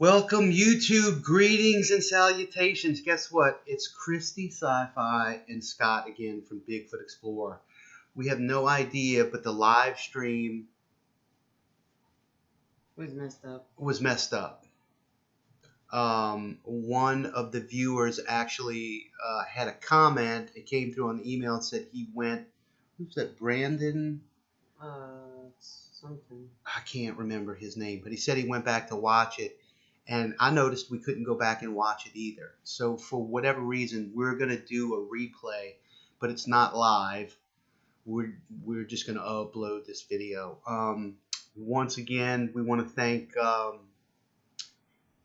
Welcome YouTube, greetings and salutations. Guess what? It's Kristi Sci-Fi and Scott again from Bigfoot Explorer. We have no idea, but the live stream was messed up. One of the viewers actually had a comment. It came through on the email and said he went, who's that, Brandon? Something. I can't remember his name, but he said he went back to watch it. And I noticed we couldn't go back and watch it either. So for whatever reason, we're going to do a replay, but it's not live. We're just going to upload this video. Once again, we want to thank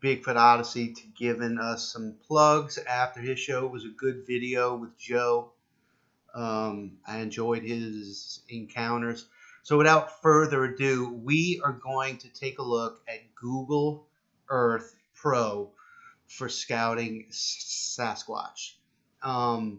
Bigfoot Odyssey to giving us some plugs after his show. It was a good video with Joe. I enjoyed his encounters. So without further ado, we are going to take a look at Google Earth Pro for scouting Sasquatch. A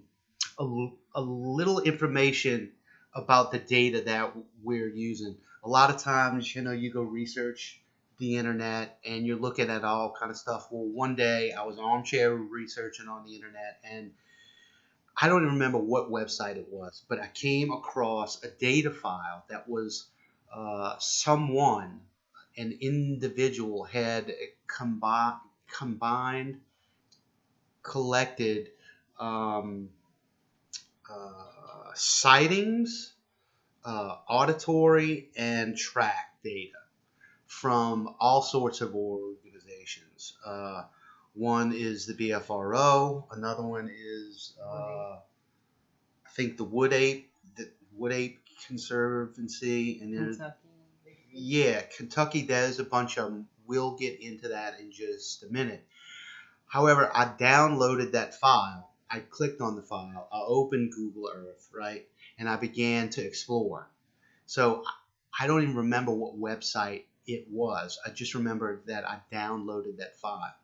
little information about the data that we're using. A lot of times, you go research the internet and you're looking at all kind of stuff. Well, one day I was armchair researching on the internet, and I don't even remember what website it was, but I came across a data file that was an individual had combined, collected sightings, auditory, and track data from all sorts of organizations. One is the BFRO. Another one is, I think, the Wood Ape Conservancy, and then Kentucky. There's a bunch of them. We'll get into that in just a minute. However, I downloaded that file. I clicked on the file. I opened Google Earth, right, and I began to explore. So I don't even remember what website it was. I just remember that I downloaded that file.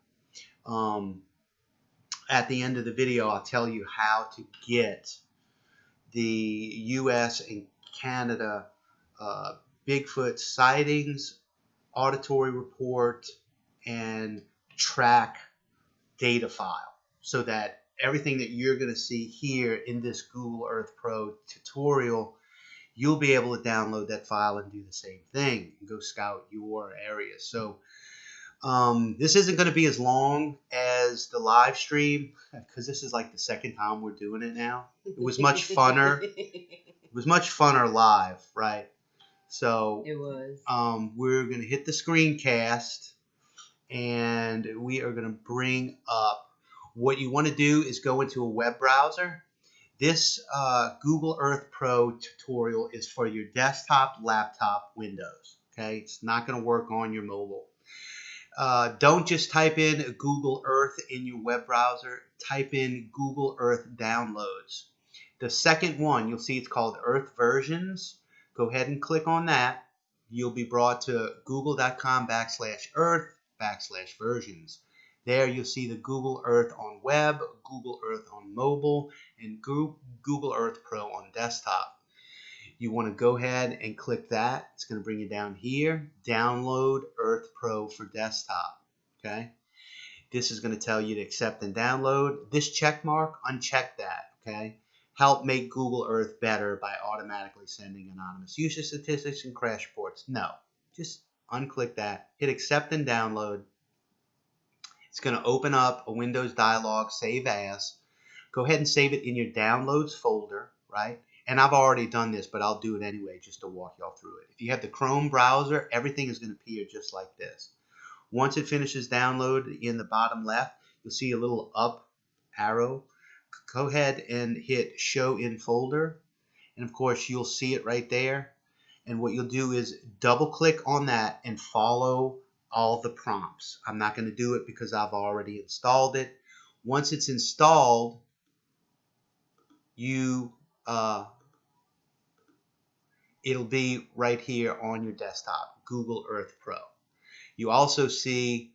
At the end of the video, I'll tell you how to get the U.S. and Canada Bigfoot sightings, auditory report, and track data file, so that everything that you're going to see here in this Google Earth Pro tutorial, you'll be able to download that file and do the same thing and go scout your area. So this isn't going to be as long as the live stream, because this is like the second time we're doing it now. It was much funner. It was much funner live, right? So it was. We're going to hit the screencast, and we are going to bring up. What you want to do is go into a web browser. This Google Earth Pro tutorial is for your desktop, laptop, Windows. Okay, it's not going to work on your mobile. Don't just type in Google Earth in your web browser. Type in Google Earth Downloads. The second one, you'll see it's called Earth Versions. Go ahead and click on that. You'll be brought to google.com/earth/versions. There you'll see the Google Earth on web, Google Earth on mobile, and Google Earth Pro on desktop. You want to go ahead and click that. It's going to bring you down here. Download Earth Pro for desktop. Okay. This is going to tell you to accept and download. This check mark, uncheck that. Okay. Help make Google Earth better by automatically sending anonymous user statistics and crash reports. No. Just unclick that. Hit accept and download. It's going to open up a Windows dialog, save as. Go ahead and save it in your downloads folder, right? And I've already done this, but I'll do it anyway just to walk y'all through it. If you have the Chrome browser, everything is going to appear just like this. Once it finishes download, in the bottom left, you'll see a little up arrow. Go ahead and hit show in folder. And of course, you'll see it right there. And what you'll do is double click on that and follow all the prompts. I'm not going to do it because I've already installed it. Once it's installed, it'll be right here on your desktop, Google Earth Pro. You also see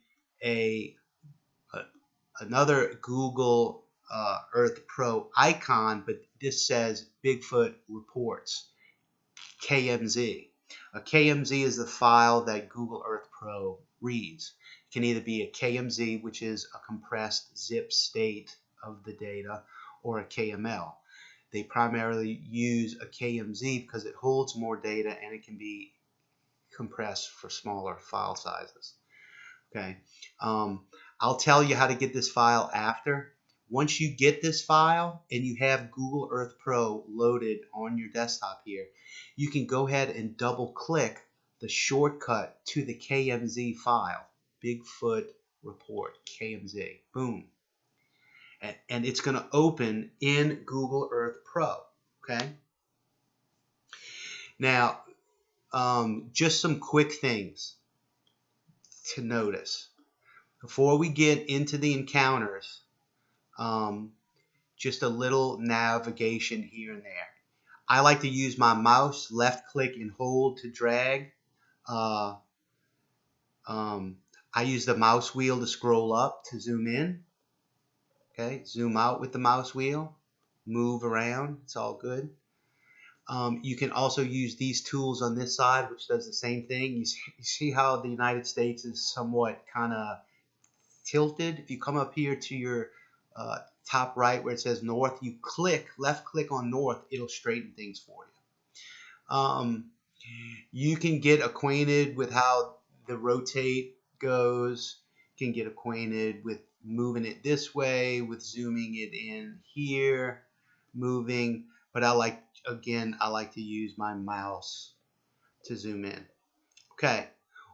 another Google Earth Pro icon, but this says Bigfoot Reports, KMZ. A KMZ is the file that Google Earth Pro reads. It can either be a KMZ, which is a compressed zip state of the data, or a KML. They primarily use a KMZ because it holds more data and it can be compressed for smaller file sizes. Okay, I'll tell you how to get this file after. Once you get this file and you have Google Earth Pro loaded on your desktop here, you can go ahead and double click the shortcut to the KMZ file, Bigfoot Report, KMZ, boom. And it's going to open in Google Earth Pro, okay? Now, just some quick things to notice. Before we get into the encounters, just a little navigation here and there. I like to use my mouse, left click and hold to drag. I use the mouse wheel to scroll up to zoom in. Okay, zoom out with the mouse wheel, move around, it's all good. You can also use these tools on this side, which does the same thing. You see how the United States is somewhat kind of tilted. If you come up here to your top right where it says north, you left click on north, it'll straighten things for you. You can get acquainted with how the rotate goes. You can get acquainted with moving it this way, with zooming it in here, moving. But I like to use my mouse to zoom in. Okay,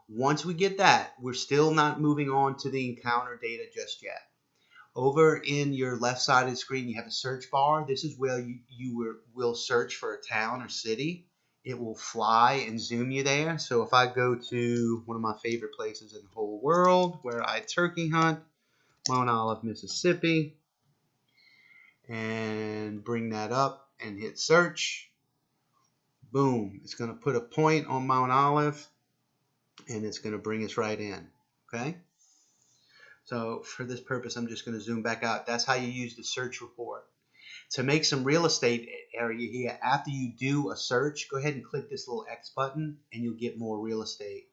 once we get that, we're still not moving on to the encounter data just yet. Over in your left side of the screen, you have a search bar. This is where you will search for a town or city. It will fly and zoom you there. So if I go to one of my favorite places in the whole world where I turkey hunt, Mount Olive, Mississippi, and bring that up and hit search, boom, it's going to put a point on Mount Olive and it's going to bring us right in. Okay, so for this purpose I'm just going to zoom back out. That's how you use the search report. To make some real estate area here, after you do a search, go ahead and click this little X button and you'll get more real estate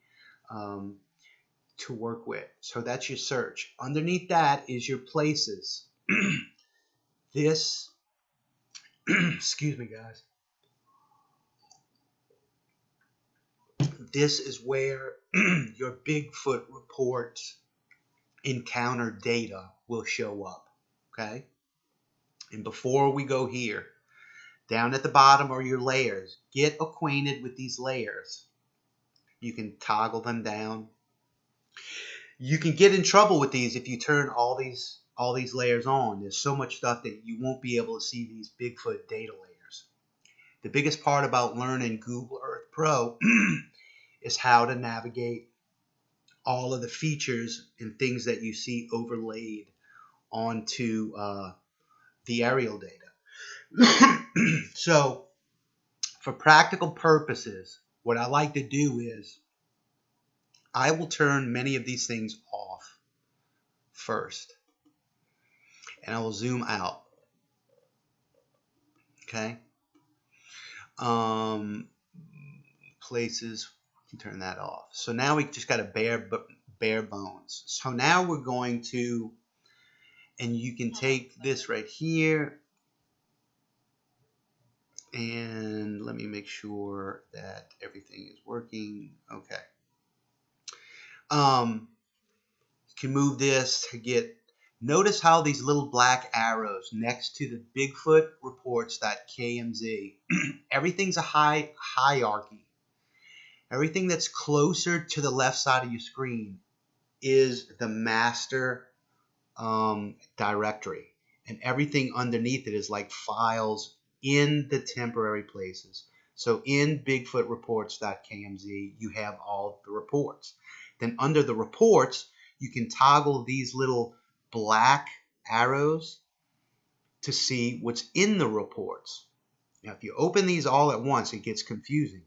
to work with. So that's your search. Underneath that is your places. This excuse me guys, this is where your Bigfoot report encounter data will show up. Okay, and before we go here, down at the bottom are your layers. Get acquainted with these layers. You can toggle them down. You can get in trouble with these if you turn all these layers on. There's so much stuff that you won't be able to see these Bigfoot data layers. The biggest part about learning Google Earth Pro is how to navigate all of the features and things that you see overlaid onto the aerial data. So for practical purposes, what I like to do is I will turn many of these things off first, and I will zoom out. Okay. Places, we can turn that off. So now we just got a bare bones. So now we're going to, and you can take this right here, and let me make sure that everything is working. Okay. You can move this to get, notice how these little black arrows next to the Bigfoot reports.kmz, everything's a hierarchy. Everything that's closer to the left side of your screen is the master directory. And everything underneath it is like files in the temporary places. So in Bigfoot reports.kmz, you have all the reports. Then under the reports, you can toggle these little black arrows to see what's in the reports. Now, if you open these all at once, it gets confusing.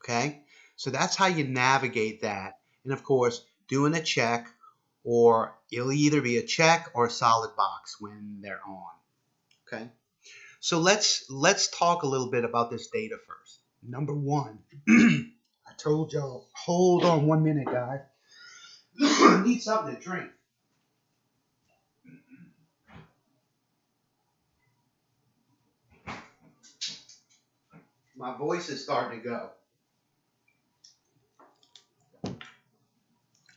Okay, so that's how you navigate that. And of course, doing a check, or it'll either be a check or a solid box when they're on. Okay, so let's talk a little bit about this data first. Number one, I told y'all, hold on 1 minute, guys. Need something to drink. My voice is starting to go.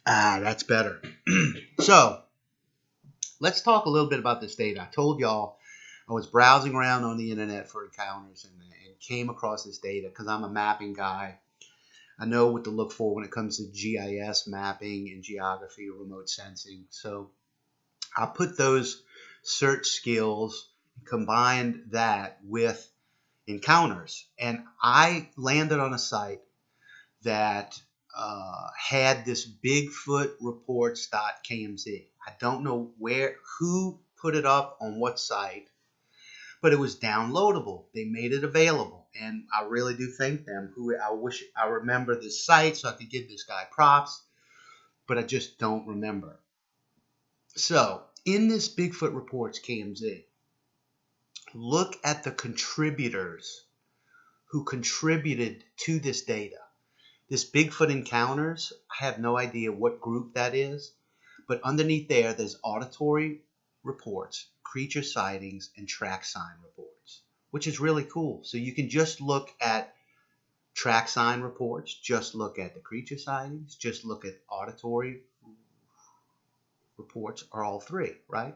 That's better. So, let's talk a little bit about this data. I told y'all I was browsing around on the internet for encounters and came across this data because I'm a mapping guy. I know what to look for when it comes to GIS mapping and geography, remote sensing. So I put those search skills, combined that with encounters, and I landed on a site that had this Bigfoot reports.kmz. I don't know who put it up on what site, but it was downloadable. They made it available, and I really do thank them. I wish I remember this site so I could give this guy props, but I just don't remember. So in this Bigfoot reports KMZ, look at the contributors who contributed to this data. This Bigfoot Encounters, I have no idea what group that is, but underneath there's auditory reports, creature sightings, and track sign reports, which is really cool. So you can just look at track sign reports, just look at the creature sightings, just look at auditory reports, or all three, right?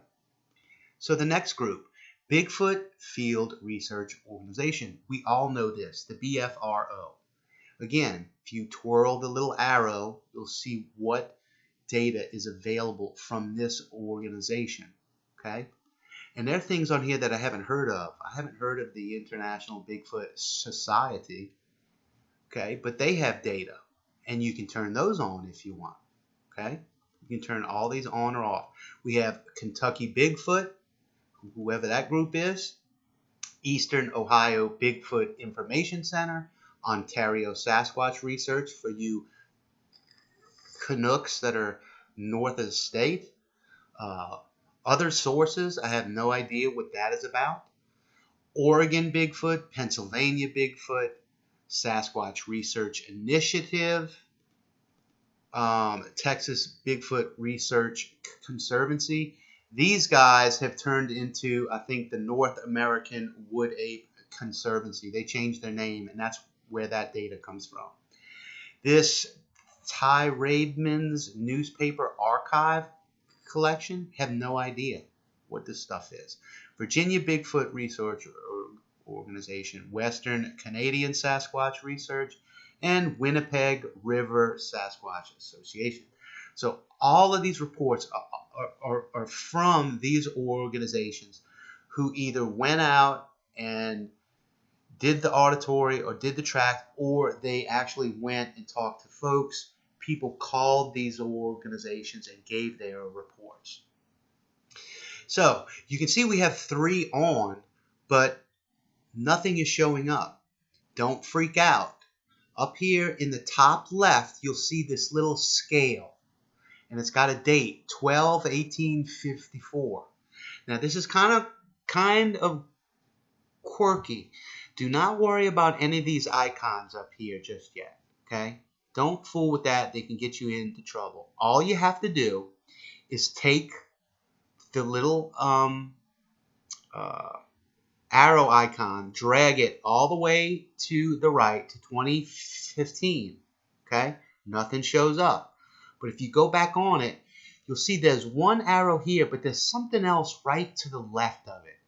So the next group, Bigfoot Field Research Organization. We all know this, the BFRO. Again, if you twirl the little arrow, you'll see what data is available from this organization, okay? And there are things on here that I haven't heard of. I haven't heard of the International Bigfoot Society, okay? But they have data, and you can turn those on if you want, okay? You can turn all these on or off. We have Kentucky Bigfoot, whoever that group is, Eastern Ohio Bigfoot Information Center, Ontario Sasquatch Research for you Canucks that are north of the state. Other sources, I have no idea what that is about. Oregon Bigfoot, Pennsylvania Bigfoot, Sasquatch Research Initiative, Texas Bigfoot Research Conservancy. These guys have turned into, I think, the North American Wood Ape Conservancy. They changed their name, and that's where that data comes from. This Ty Raidman's newspaper archive collection, have no idea what this stuff is. Virginia Bigfoot Research Organization, Western Canadian Sasquatch Research, and Winnipeg River Sasquatch Association. So all of these reports are from these organizations who either went out and did the auditory or did the track, or they actually went and talked to folks. People called these organizations and gave their reports. So you can see we have 3 on, but nothing is showing up. Don't freak out. Up here in the top left, you'll see this little scale, and it's got a date, 12/18/54. Now this is kind of quirky. Do not worry about any of these icons up here just yet, okay? Don't fool with that. They can get you into trouble. All you have to do is take the little arrow icon, drag it all the way to the right to 2015, okay? Nothing shows up. But if you go back on it, you'll see there's one arrow here, but there's something else right to the left of it.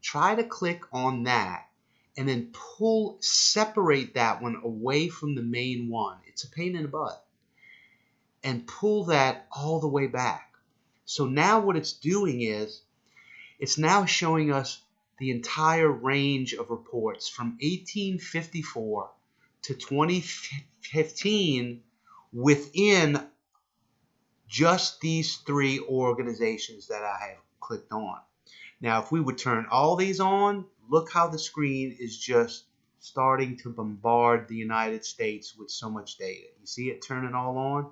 Try to click on that and then separate that one away from the main one. It's a pain in the butt. And pull that all the way back. So now what it's doing is, it's now showing us the entire range of reports from 1854 to 2015 within just these 3 organizations that I have clicked on. Now, if we would turn all these on, look how the screen is just starting to bombard the United States with so much data. You see it turning all on?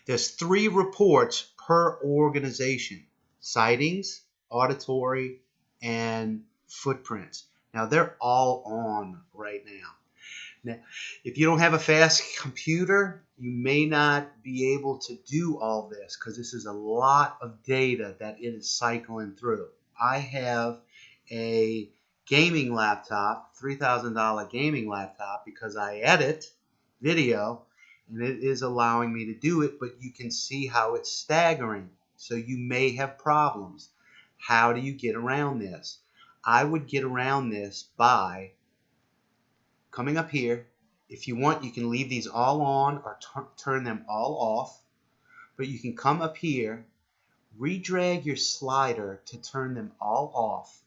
There's 3 reports per organization: sightings, auditory, and footprints. Now, they're all on right now. Now, if you don't have a fast computer, you may not be able to do all this because this is a lot of data that it is cycling through. I have a gaming laptop, $3,000 gaming laptop, because I edit video and it is allowing me to do it, but you can see how it's staggering. So you may have problems. How do you get around this? I would get around this by coming up here. If you want, you can leave these all on or turn them all off, but you can come up here, redrag your slider to turn them all off.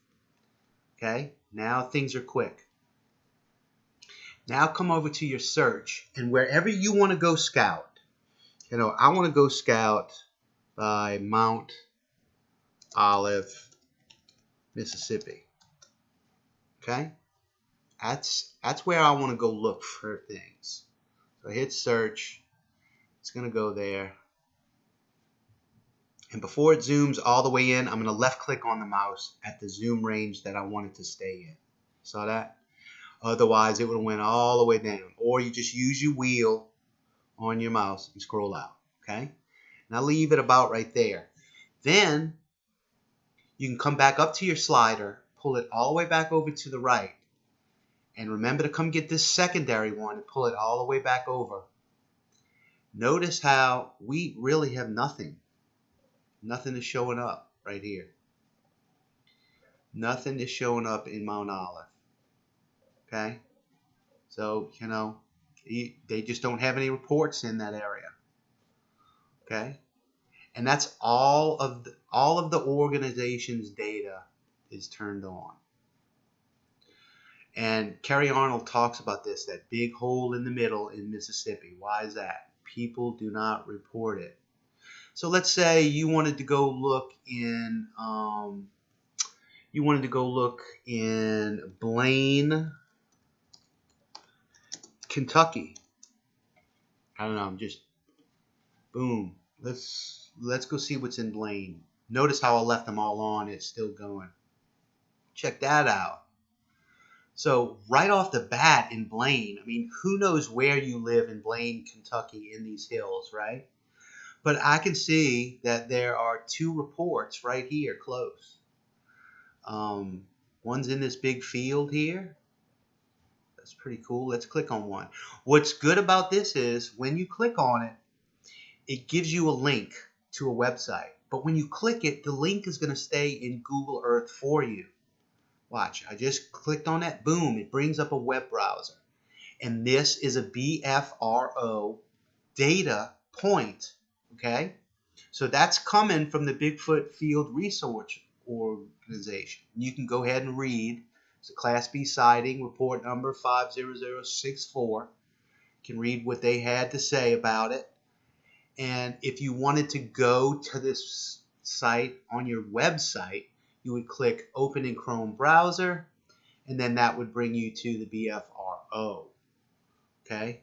Okay, now things are quick. Now come over to your search, and wherever you want to go scout, I want to go scout by Mount Olive, Mississippi. Okay, that's where I want to go look for things. So hit search. It's going to go there. And before it zooms all the way in, I'm going to left click on the mouse at the zoom range that I want it to stay in. Saw that? Otherwise, it would have went all the way down. Or you just use your wheel on your mouse and scroll out. Okay? Now leave it about right there. Then you can come back up to your slider, pull it all the way back over to the right. And remember to come get this secondary one and pull it all the way back over. Notice how we really have nothing. Nothing is showing up right here. Nothing is showing up in Mount Olive. Okay? So, they just don't have any reports in that area. Okay? And that's all of the organization's data is turned on. And Kerry Arnold talks about this, that big hole in the middle in Mississippi. Why is that? People do not report it. So let's say you wanted to go look in Blaine, Kentucky. I don't know, I'm just boom. Let's go see what's in Blaine. Notice how I left them all on, it's still going. Check that out. So right off the bat in Blaine, I mean, who knows where you live in Blaine, Kentucky in these hills, right? But I can see that there are 2 reports right here close. One's in this big field here. That's pretty cool. Let's click on one. What's good about this is when you click on it, it gives you a link to a website. But when you click it, the link is going to stay in Google Earth for you. Watch, I just clicked on that. Boom, it brings up a web browser. And this is a BFRO data point. Okay? So that's coming from the Bigfoot Field Research Organization. You can go ahead and read. It's a Class B sighting, report number 50064. You can read what they had to say about it. And if you wanted to go to this site on your website, you would click Open in Chrome browser, and then that would bring you to the BFRO. Okay?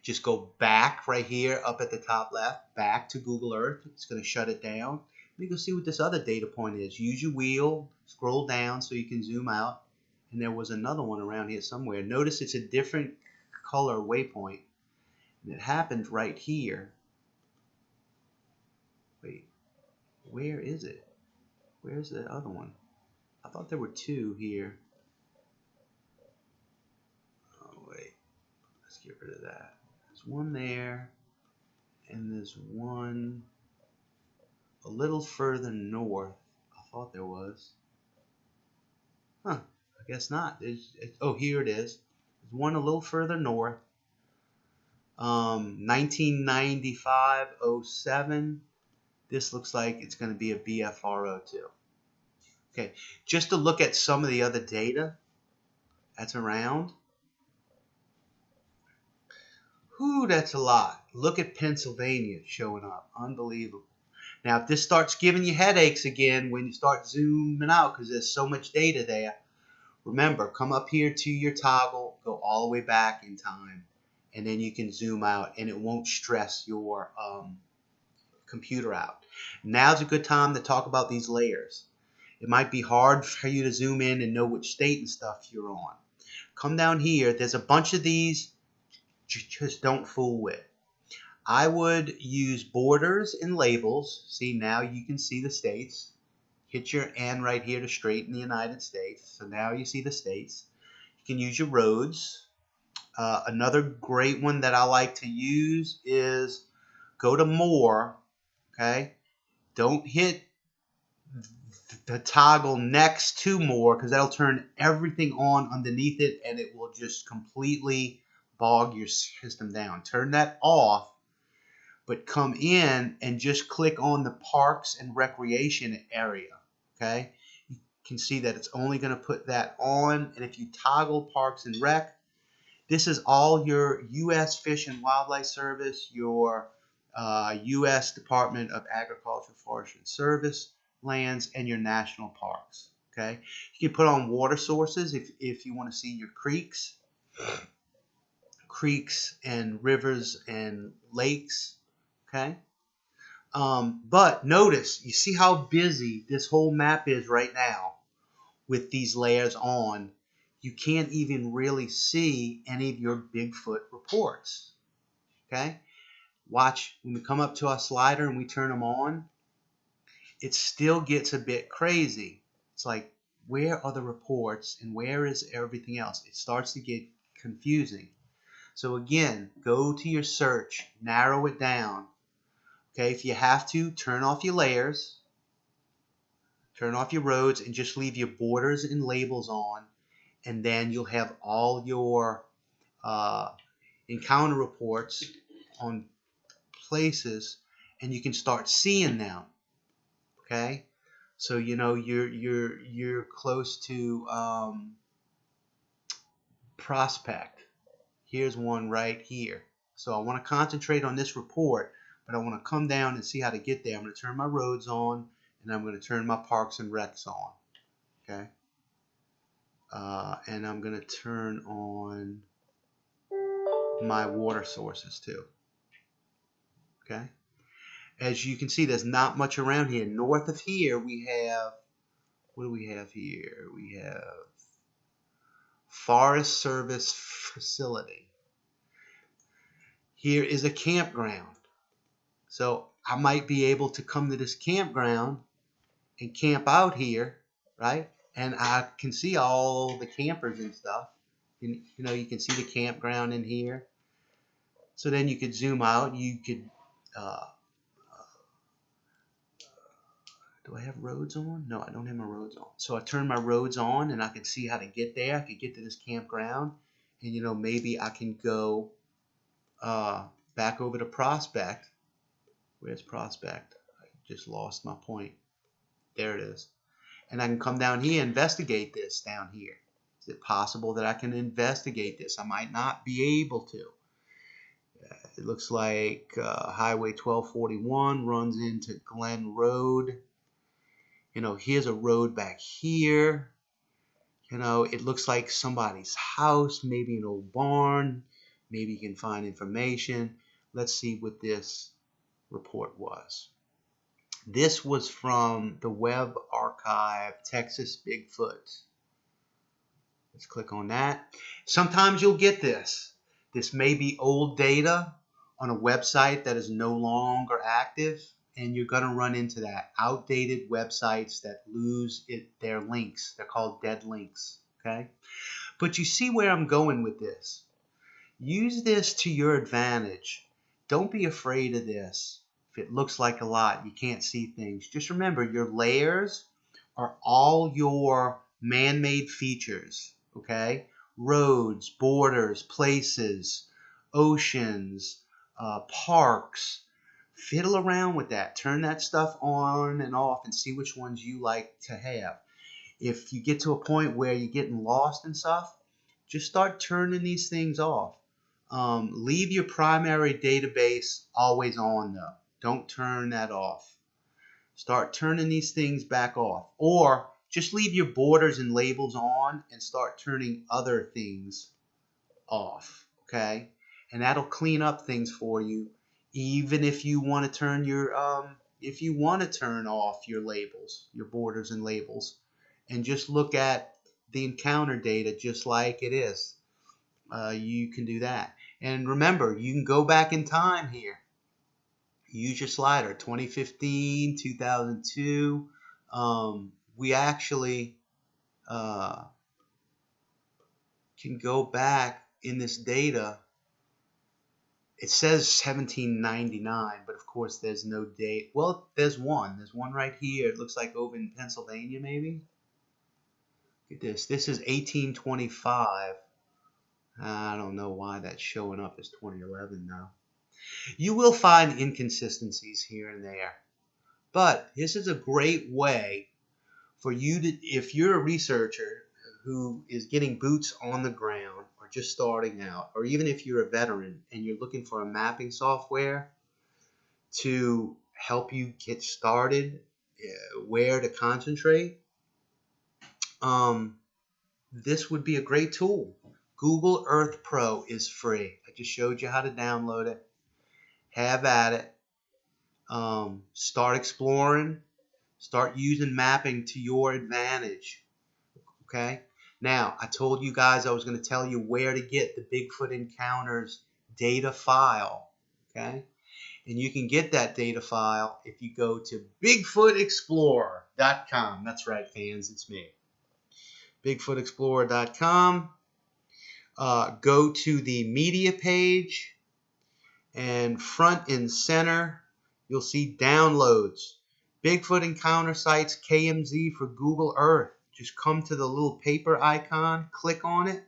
Just go back right here up at the top left, back to Google Earth. It's going to shut it down. Let me go see what this other data point is. Use your wheel, scroll down so you can zoom out. And there was another one around here somewhere. Notice it's a different color waypoint. And it happened right here. Wait, where is it? Where's the other one? I thought there were 2 here. Oh, wait. Let's get rid of that. There's one there. And there's one a little further north. I thought there was. Huh. I guess not. Oh, here it is. There's one a little further north. 1995-07. This looks like it's going to be a BFRO too. Okay, just to look at some of the other data that's around. Whew, that's a lot. Look at Pennsylvania showing up. Unbelievable. Now, if this starts giving you headaches again when you start zooming out because there's so much data there, remember, come up here to your toggle, go all the way back in time, and then you can zoom out, and it won't stress your computer out. Now's a good time to talk about these layers. It might be hard for you to zoom in and know which state and stuff you're on. Come down here. There's a bunch of these. Just don't fool with. I would use borders and labels. See, now you can see the states. Hit your N right here to straighten the United States. So now you see the states. You can use your roads. Another great one that I like to use is go to more. Okay. Don't hit the toggle next to more, because that'll turn everything on underneath it and it will just completely bog your system down. Turn that off, but come in and just click on the parks and recreation area. Okay, you can see that it's only going to put that on. And if you toggle parks and rec, this is all your U.S. Fish and Wildlife Service, your U.S. Department of Agriculture, Forestry and Service lands, and your national parks. Okay, you can put on water sources if you want to see your creeks and rivers and lakes. Okay, but notice, you see how busy this whole map is right now with these layers on. You can't even really see any of your Bigfoot reports. Okay, watch when we come up to our slider and we turn them on. It still gets a bit crazy. It's like, where are the reports and where is everything else? It starts to get confusing. So again, go to your search, narrow it down. Okay, if you have to, turn off your layers, turn off your roads, and just leave your borders and labels on, and then you'll have all your encounter reports on places, and you can start seeing them. Okay, so you know you're close to Prospect. Here's one right here. So I want to concentrate on this report, but I want to come down and see how to get there. I'm going to turn my roads on, and I'm going to turn my parks and recs on. Okay, and I'm going to turn on my water sources too. Okay. As you can see, there's not much around here. North of here, we have, what do we have here? We have Forest Service Facility. Here is a campground. So I might be able to come to this campground and camp out here, right? And I can see all the campers and stuff. You know, you can see the campground in here. So then you could zoom out. You could do I have roads on? No, I don't have my roads on. So I turn my roads on and I can see how to get there. I could get to this campground, and you know, maybe I can go back over to Prospect. Where's Prospect? I just lost my point. There it is. And I can come down here and investigate this down here. Is it possible that I can investigate this? I might not be able to. It looks like Highway 1241 runs into Glen Road. You know, here's a road back here. You know, it looks like somebody's house, maybe an old barn. Maybe you can find information. Let's see what this report was. This was from the Web Archive, Texas Bigfoot. Let's click on that. Sometimes you'll get this. This may be old data on a website that is no longer active. And you're going to run into that. Outdated websites that lose their links. They're called dead links. Okay? But you see where I'm going with this. Use this to your advantage. Don't be afraid of this. If it looks like a lot, you can't see things. Just remember, your layers are all your man-made features. Okay? Roads, borders, places, oceans, parks. Fiddle around with that. Turn that stuff on and off and see which ones you like to have. If you get to a point where you're getting lost and stuff, just start turning these things off. Leave your primary database always on though. Don't turn that off. Start turning these things back off. Or just leave your borders and labels on and start turning other things off. Okay? And that'll clean up things for you. Even if you want to turn your if you want to turn off your labels, your borders and labels, and just look at the encounter data just like it is. You can do that. And remember, you can go back in time here. Use your slider, 2015, 2002. We actually can go back in this data. It says 1799, but of course there's no date. Well, there's one. There's one right here. It looks like over in Pennsylvania, maybe. Look at this. This is 1825. I don't know why that's showing up as 2011 now. You will find inconsistencies here and there, but this is a great way for you to, if you're a researcher who is getting boots on the ground or just starting out, or even if you're a veteran and you're looking for a mapping software to help you get started, where to concentrate, this would be a great tool. Google Earth Pro is free. I just showed you how to download it. Have at it. Start exploring. Start using mapping to your advantage. Okay? Now, I told you guys I was going to tell you where to get the Bigfoot Encounters data file. Okay? And you can get that data file if you go to BigfootExplorer.com. That's right, fans. It's me. BigfootExplorer.com. Go to the media page. And front and center, you'll see downloads. Bigfoot Encounter Sites KMZ for Google Earth. Just come to the little paper icon, click on it.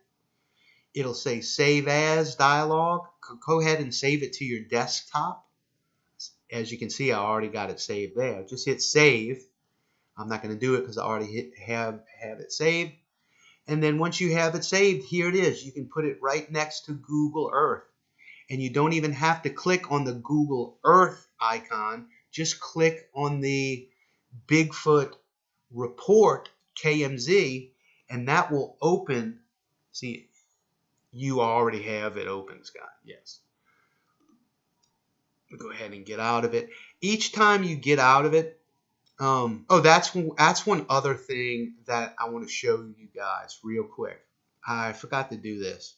It'll say Save As dialog. Go ahead and save it to your desktop. As you can see, I already got it saved there. Just hit Save. I'm not going to do it because I already have it saved. And then once you have it saved, here it is. You can put it right next to Google Earth. And you don't even have to click on the Google Earth icon. Just click on the Bigfoot report KMZ, and that will open. See, you already have it open, Scott. Yes. Go ahead and get out of it. Each time you get out of it, that's one other thing that I want to show you guys real quick. I forgot to do this.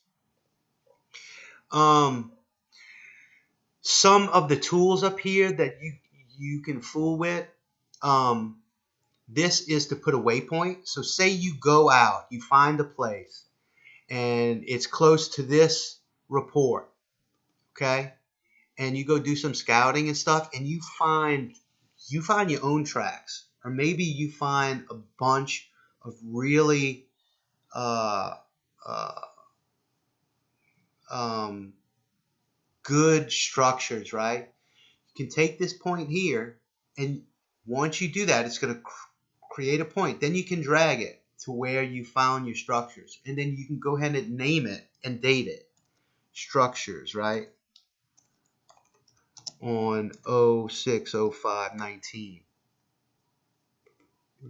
Some of the tools up here that you can fool with, this is to put a waypoint. So say you go out, you find a place, and it's close to this report, okay? And you go do some scouting and stuff, and you find your own tracks, or maybe you find a bunch of really good structures, right? You can take this point here, and once you do that, it's going to create a point. Then you can drag it to where you found your structures, and then you can go ahead and name it and date it. Structures, right? On 06/05/19.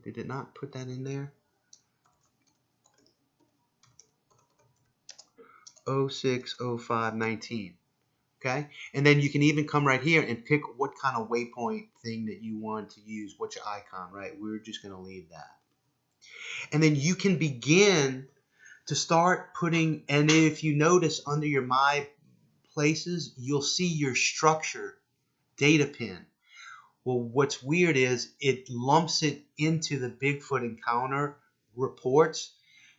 Did it not put that in there? 06/05/19. Okay, and then you can even come right here and pick what kind of waypoint thing that you want to use, which icon, right? We're just going to leave that. And then you can begin to start putting, and if you notice under your My Places, you'll see your structure data pin. Well, what's weird is it lumps it into the Bigfoot Encounter reports.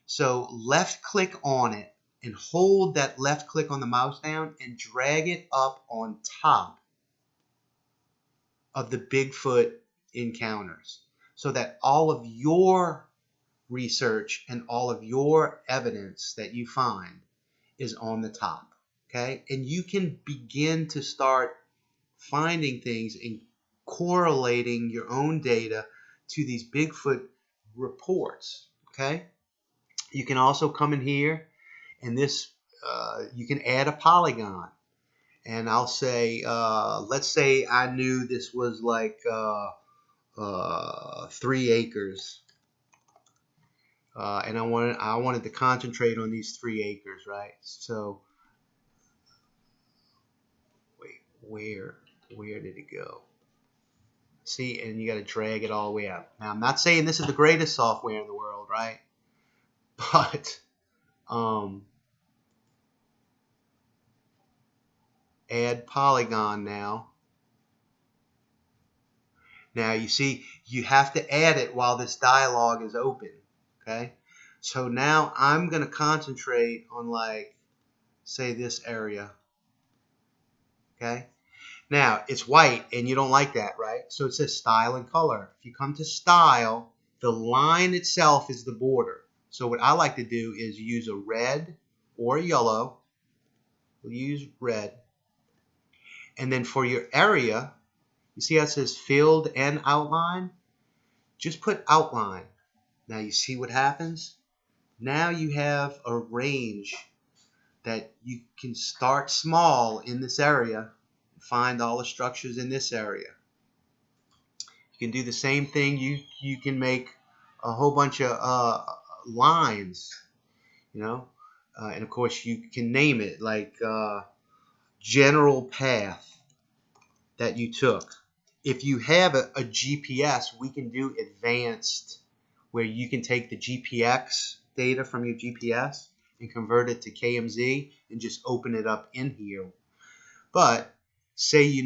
So left click on it and hold that left click on the mouse down and drag it up on top of the Bigfoot Encounters so that all of your research and all of your evidence that you find is on the top. Okay? And you can begin to start finding things and correlating your own data to these Bigfoot reports. Okay? You can also come in here and this you can add a polygon. And I'll say, let's say I knew this was like 3 acres. And I wanted to concentrate on these 3 acres, right? So, wait, where did it go? See, and you got to drag it all the way up. Now, I'm not saying this is the greatest software in the world, right? But add Polygon now. Now you see you have to add it while this dialog is open. Okay, so now I'm going to concentrate on, like, say this area. Okay, now it's white and you don't like that, right? So it says style and color. If you come to style, the line itself is the border. So what I like to do is use a red or a yellow. We'll use red. And then for your area, you see how it says filled and outline? Just put outline. Now you see what happens? Now you have a range that you can start small in this area, find all the structures in this area. You can do the same thing. You can make a whole bunch of lines, you know, and of course you can name it, like general path that you took. If you have a GPS, we can do advanced, where you can take the GPX data from your GPS and convert it to KMZ and just open it up in here. But say you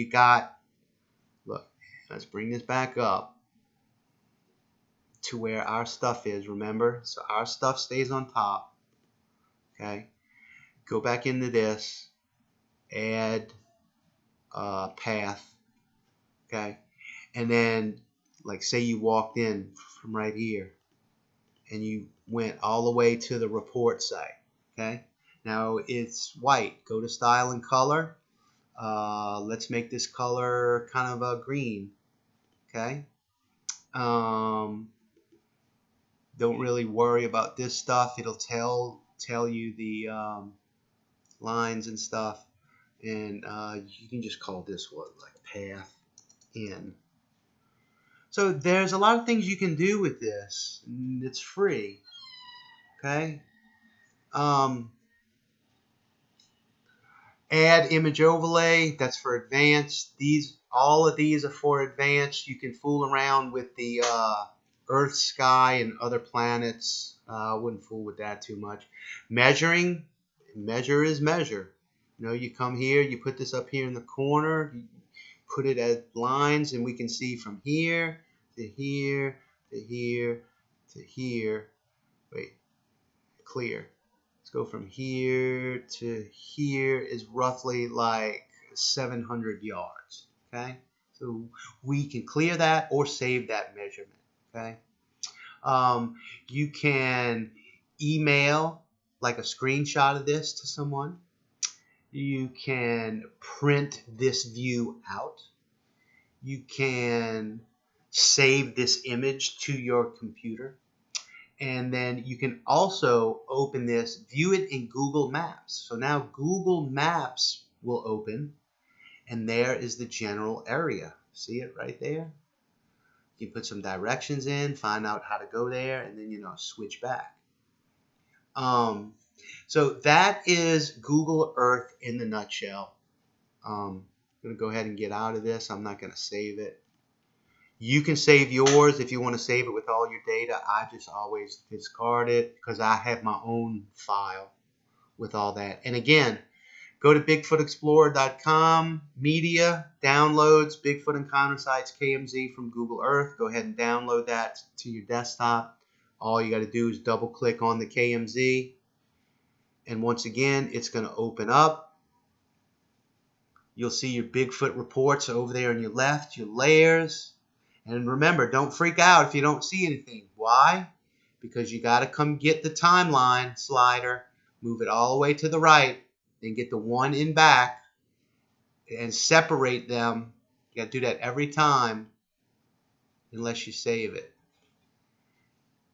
got, look, let's bring this back up to where our stuff is, remember? So our stuff stays on top. Okay, go back into this, add path. Okay, and then, like, say you walked in from right here and you went all the way to the report site. Okay, now it's white. Go to style and color. Let's make this color kind of a green. Okay, don't really worry about this stuff. It'll tell you the lines and stuff, and you can just call this one like path in. So there's a lot of things you can do with this. It's free. Okay. Add image overlay. That's for advanced. All of these are for advanced. You can fool around with the Earth, sky, and other planets. I wouldn't fool with that too much. Measuring. Measure is measure. You come here. You put this up here in the corner. You put it as lines, and we can see from here to here to here to here. Wait, clear. Let's go from here to here is roughly like 700 yards. Okay, so we can clear that or save that measurement. Okay, you can email like a screenshot of this to someone. You can print this view out. You can save this image to your computer. And then you can also open this, view it in Google Maps. So now Google Maps will open, and there is the general area. See it right there? You put some directions in, find out how to go there, and then, switch back. So that is Google Earth in the nutshell. I'm going to go ahead and get out of this. I'm not going to save it. You can save yours if you want to save it with all your data. I just always discard it because I have my own file with all that. And again, go to BigfootExplorer.com, media, downloads, Bigfoot Encounter Sites, KMZ from Google Earth. Go ahead and download that to your desktop. All you got to do is double click on the KMZ. And once again, it's going to open up. You'll see your Bigfoot reports over there on your left, your layers. And remember, don't freak out if you don't see anything. Why? Because you got to come get the timeline slider, move it all the way to the right, then get the one in back and separate them. You got to do that every time unless you save it.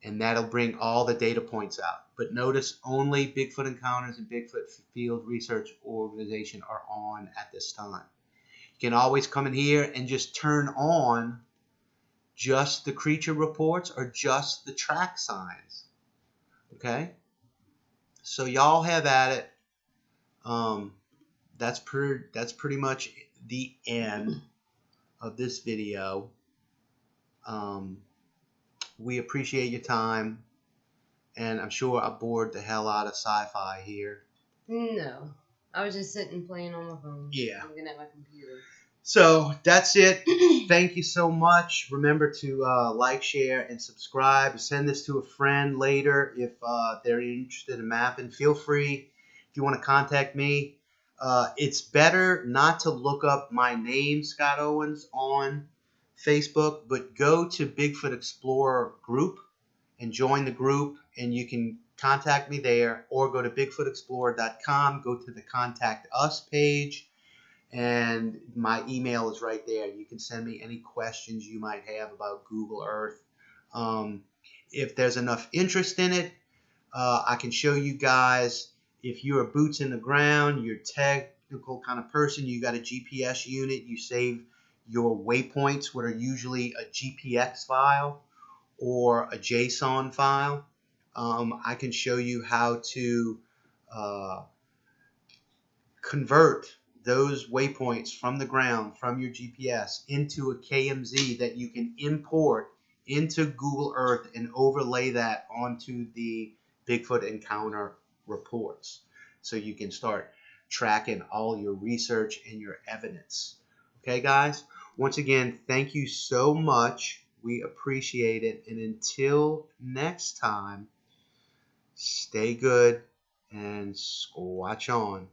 And that'll bring all the data points out. But notice only Bigfoot Encounters and Bigfoot Field Research Organization are on at this time. You can always come in here and just turn on just the creature reports or just the track signs. Okay? So y'all have at it. That's pretty much the end of this video. We appreciate your time. And I'm sure I bored the hell out of sci-fi here. No. I was just sitting playing on my phone. Yeah. Looking at my computer. So that's it. Thank you so much. Remember to like, share, and subscribe. Send this to a friend later if they're interested in mapping. Feel free if you want to contact me. It's better not to look up my name, Scott Owens, on Facebook, but go to Bigfoot Explorer group and join the group, and you can contact me there, or go to bigfootexplorer.com, go to the Contact Us page, and my email is right there. You can send me any questions you might have about Google Earth. If there's enough interest in it, I can show you guys. If you're a boots in the ground, you're a technical kind of person, you got a GPS unit, you save your waypoints, what are usually a GPX file or a JSON file. I can show you how to convert those waypoints from the ground, from your GPS, into a KMZ that you can import into Google Earth and overlay that onto the Bigfoot encounter reports. So you can start tracking all your research and your evidence. Okay, guys? Once again, thank you so much. We appreciate it. And until next time, stay good and squatch on.